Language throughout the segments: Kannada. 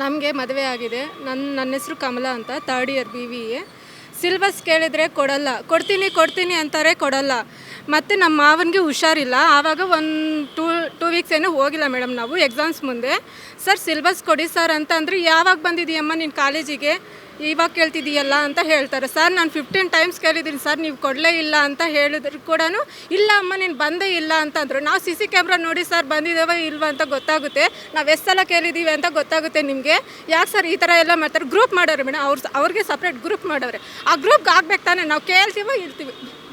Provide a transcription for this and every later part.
ನಮಗೆ ಮದುವೆ ಆಗಿದೆ. ನನ್ನ ಹೆಸರು ಕಮಲಾ ಅಂತ, ಥರ್ಡ್ ಇಯರ್ BVA. ಸಿಲೆಬಸ್ ಕೇಳಿದರೆ ಕೊಡಲ್ಲ, ಕೊಡ್ತೀನಿ ಅಂತಾರೆ, ಕೊಡಲ್ಲ. ಮತ್ತು ನಮ್ಮ ಮಾವನಿಗೆ ಹುಷಾರಿಲ್ಲ, ಆವಾಗ ಒಂದು ಟೂ ವೀಕ್ಸ್ ಏನೋ ಹೋಗಿಲ್ಲ ಮೇಡಮ್ ನಾವು ಎಕ್ಸಾಮ್ಸ್ ಮುಂದೆ. ಸರ್ ಸಿಲೆಬಸ್ ಕೊಡಿ ಸರ್ ಅಂತ ಅಂದರೆ, ಯಾವಾಗ ಬಂದಿದ್ದೀಯಮ್ಮ ನೀನು ಕಾಲೇಜಿಗೆ, ಇವಾಗ ಕೇಳ್ತಿದ್ದೀಯಲ್ಲ ಅಂತ ಹೇಳ್ತಾರೆ. ಸರ್ ನಾನು 15 ಟೈಮ್ಸ್ ಕೇಳಿದ್ದೀನಿ ಸರ್, ನೀವು ಕೊಡಲೇ ಇಲ್ಲ ಅಂತ ಹೇಳಿದ್ರು ಕೂಡ, ಇಲ್ಲ ಅಮ್ಮ ನೀನು ಬಂದೇ ಇಲ್ಲ ಅಂತಂದರು. ನಾವು CC ಕ್ಯಾಮ್ರಾ ನೋಡಿ ಸರ್ ಬಂದಿದ್ದೇವೆ ಇಲ್ವಾ ಅಂತ ಗೊತ್ತಾಗುತ್ತೆ, ನಾವು ಎಷ್ಟು ಸಲ ಕೇಳಿದ್ದೀವಿ ಅಂತ ಗೊತ್ತಾಗುತ್ತೆ ನಿಮಗೆ. ಯಾಕೆ ಸರ್ ಈ ಥರ ಎಲ್ಲ ಮಾಡ್ತಾರೆ? ಗ್ರೂಪ್ ಮಾಡೋರು ಮೇಡಮ್, ಅವ್ರಿಗೆ ಸಪ್ರೇಟ್ ಗ್ರೂಪ್ ಮಾಡೋರೆ. ಆ ಗ್ರೂಪ್ಗೆ ಆಗ್ಬೇಕು ತಾನೆ, ನಾವು ಕೇಳ್ತೀವೋ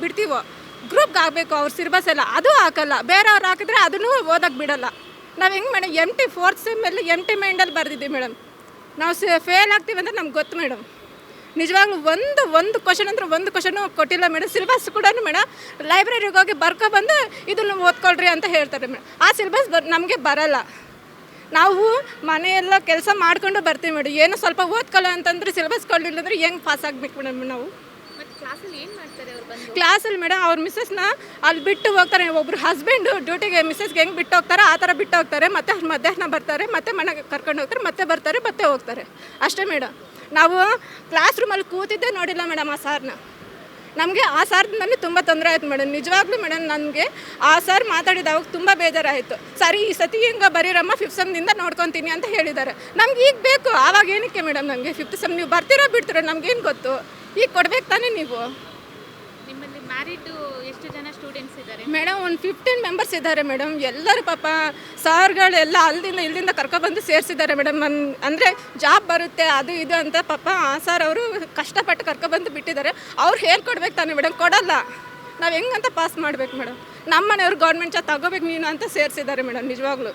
ಬಿಡ್ತೀವೋ, ಗ್ರೂಪ್ಗೆ ಆಗಬೇಕು. ಅವ್ರ ಸಿಲೆಬಸ್ ಎಲ್ಲ ಅದು ಹಾಕಲ್ಲ, ಬೇರೆಯವ್ರು ಹಾಕಿದ್ರೆ ಅದನ್ನು ಓದೋಕ್ಕೆ ಬಿಡಲ್ಲ. ನಾವು ಹೆಂಗೆ ಮೇಡಮ್, MT 4th ಸೆಮ್ಮಲ್ಲಿ MT ಮೈಂಡಲ್ಲಿ ಬರೆದಿದ್ದೀವಿ ಮೇಡಮ್. ನಾವು ಫೇಲ್ ಆಗ್ತೀವಿ ಅಂತ ನಮ್ಗೆ ಗೊತ್ತು ಮೇಡಮ್. ನಿಜವಾಗ್ಲೂ ಒಂದು ಕ್ವಶನ್ ಅಂದರೆ ಒಂದು ಕ್ವಶನು ಕೊಟ್ಟಿಲ್ಲ ಮೇಡಮ್. ಸಿಲೆಬಸ್ ಕೂಡ ಮೇಡಮ್ ಲೈಬ್ರರಿಗೆ ಹೋಗಿ ಬರ್ಕೊಬಂದು ಇದನ್ನು ಓದ್ಕೊಳ್ರಿ ಅಂತ ಹೇಳ್ತಾರೆ ಮೇಡಮ್. ಆ ಸಿಲೆಬಸ್ ನಮಗೆ ಬರಲ್ಲ. ನಾವು ಮನೆಯೆಲ್ಲ ಕೆಲಸ ಮಾಡ್ಕೊಂಡು ಬರ್ತೀವಿ ಮೇಡಮ್. ಏನು ಸ್ವಲ್ಪ ಓದ್ಕೊಳ್ಳೋ ಅಂತಂದ್ರೆ ಸಿಲೆಬಸ್ ಕೊಡಲಿಲ್ಲ ಅಂದರೆ ಹೆಂಗೆ ಪಾಸ್ ಆಗಬೇಕು ಮೇಡಮ್ ನಾವು? ಕ್ಲಾಸಲ್ಲಿ ಮೇಡಮ್ ಅವ್ರ ಮಿಸ್ಸಸ್ನ ಅಲ್ಲಿ ಬಿಟ್ಟು ಹೋಗ್ತಾರೆ. ಒಬ್ಬರು ಹಸ್ಬೆಂಡು ಡ್ಯೂಟಿಗೆ ಮಿಸ್ಸಸ್ಗೆ ಹೆಂಗೆ ಬಿಟ್ಟು ಹೋಗ್ತಾರೆ ಆ ಥರ ಬಿಟ್ಟು ಹೋಗ್ತಾರೆ. ಮತ್ತು ಮಧ್ಯಾಹ್ನ ಬರ್ತಾರೆ, ಮತ್ತೆ ಮನೆಗೆ ಕರ್ಕೊಂಡು ಹೋಗ್ತಾರೆ, ಮತ್ತೆ ಬರ್ತಾರೆ, ಮತ್ತೆ ಹೋಗ್ತಾರೆ, ಅಷ್ಟೇ ಮೇಡಮ್. ನಾವು ಕ್ಲಾಸ್ ರೂಮಲ್ಲಿ ಕೂತಿದ್ದೇ ನೋಡಿಲ್ಲ ಮೇಡಮ್ ಆ ಸಾರ್ನ. ನಮಗೆ ಆ ಸಾರ್ನಲ್ಲಿ ತುಂಬ ತೊಂದರೆ ಆಯಿತು ಮೇಡಮ್. ನಿಜವಾಗ್ಲೂ ಮೇಡಮ್ ನನಗೆ ಆ ಸಾರ್ ಮಾತಾಡಿದಾಗ ತುಂಬ ಬೇಜಾರಾಯಿತು. ಸರಿ ಈ ಸತಿ ಹಿಂಗೆ ಬರೀರಮ್ಮ 5th ಸೆಮ್ನಿಂದ ನೋಡ್ಕೊತೀನಿ ಅಂತ ಹೇಳಿದ್ದಾರೆ. ನಮ್ಗೆ ಈಗ ಬೇಕು, ಆವಾಗ ಏನಕ್ಕೆ ಮೇಡಮ್ ನಮಗೆ 5th ಸೆಮ್ ನೀವು ಬರ್ತೀರೋ ಬಿಡ್ತೀರೋ ನಮಗೇನು ಗೊತ್ತು? ಈಗ ಕೊಡ್ಬೇಕು ತಾನೇ ನೀವು. ನಿಮ್ಮಲ್ಲಿ ಮ್ಯಾರಿಡ್ ಎಷ್ಟು ಜನ ಸ್ಟೂಡೆಂಟ್ಸ್ ಇದ್ದಾರೆ ಮೇಡಮ್? ಒಂದು 15 ಮೆಂಬರ್ಸ್ ಇದ್ದಾರೆ ಮೇಡಮ್. ಎಲ್ಲರೂ ಪಾಪ ಸಾರ್ಗಳೆಲ್ಲ ಅಲ್ಲಿಂದ ಇಲ್ಲಿಂದ ಕರ್ಕೊಬಂದು ಸೇರಿಸಿದ್ದಾರೆ ಮೇಡಮ್. ಅಂದರೆ ಜಾಬ್ ಬರುತ್ತೆ ಅದು ಇದು ಅಂತ ಪಾಪ ಆ ಸಾರ್ ಅವರು ಕಷ್ಟಪಟ್ಟು ಕರ್ಕೊಬಂದು ಬಿಟ್ಟಿದ್ದಾರೆ. ಅವ್ರು ಹೇಳ್ಕೊಡ್ಬೇಕು ತಾನೇ ಮೇಡಮ್, ಕೊಡಲ್ಲ. ನಾವು ಹೆಂಗಂತ ಪಾಸ್ ಮಾಡಬೇಕು ಮೇಡಮ್? ನಮ್ಮ ಮನೆಯವ್ರು ಗೌರ್ಮೆಂಟ್ ಜಾಬ್ ತಗೋಬೇಕು ನೀನು ಅಂತ ಸೇರಿಸಿದ್ದಾರೆ ಮೇಡಮ್. ನಿಜವಾಗ್ಲೂ